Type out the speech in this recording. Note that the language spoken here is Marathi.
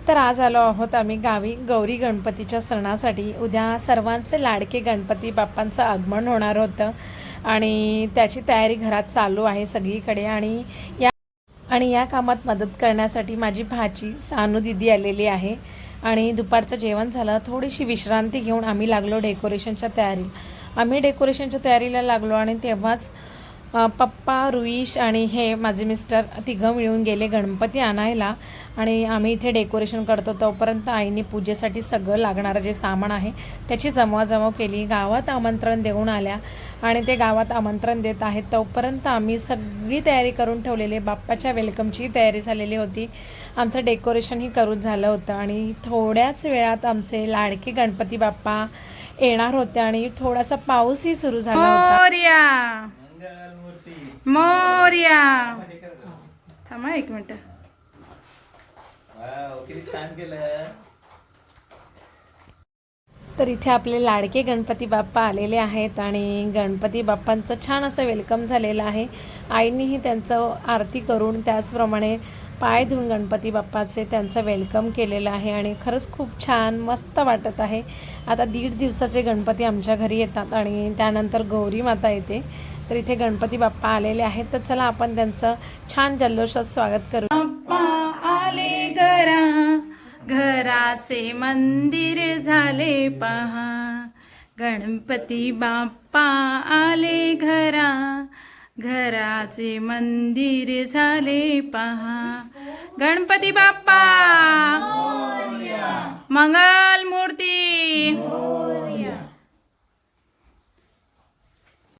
तर आज आलो आहोत आम्ही गावी गौरी गणपतीच्या सणासाठी। उद्या सर्वांचे लाडके गणपती बाप्पांचं आगमन होणार होतं आणि त्याची तयारी घरात चालू आहे सगळीकडे। आणि या कामात मदत करण्यासाठी माझी भाची सानू दीदी आलेली आहे। आणि दुपारचं जेवण झालं, थोडीशी विश्रांती घेऊन आम्ही लागलो डेकोरेशनच्या तयारीला लागलो आणि तेव्हाच पप्पा, रुईश आणि हे माझे मिस्टर तिघं मिळून गेले गणपती आणायला आणि आम्ही इथे डेकोरेशन करतो। तोपर्यंत आईने पूजेसाठी सगळं लागणारं जे सामान आहे त्याची जमवाजमव केली। गावात आमंत्रण देऊन आल्या आणि ते गावात आमंत्रण देत आहेत तोपर्यंत आम्ही सगळी तयारी करून ठेवलेली। बाप्पाच्या वेलकमची तयारी झालेली होती, आमचं डेकोरेशनही करून झालं होतं आणि थोड्याच वेळात आमचे लाडके गणपती बाप्पा येणार होते आणि थोडासा पाऊसही सुरू झाला होता। मोर्या थांबा एक मिनिट। तर इथे आपले लाडके गणपती बाप्पा आलेले आहेत आणि गणपती बाप्पांचं छान असं वेलकम झालेलं आहे। आईनीही त्यांचं आरती करून त्याचप्रमाणे पाय धुवून गणपती बाप्पाचे त्यांचं वेलकम केलेलं आहे आणि खरंच खूप छान मस्त वाटत आहे। आता 1.5 दिवसाचे गणपती आमच्या घरी येतात आणि त्यानंतर गौरी माता येते। तर इथे गणपती बाप्पा आलेले आहेत, तर चला आपण त्यांचं छान जल्लोषात स्वागत करू। बाप्पा आले घराचे मंदिर झाले पहा, गणपती बाप्पा आले घराचे मंदिर झाले पहा, गणपती बाप्पा मंगल मूर्ती।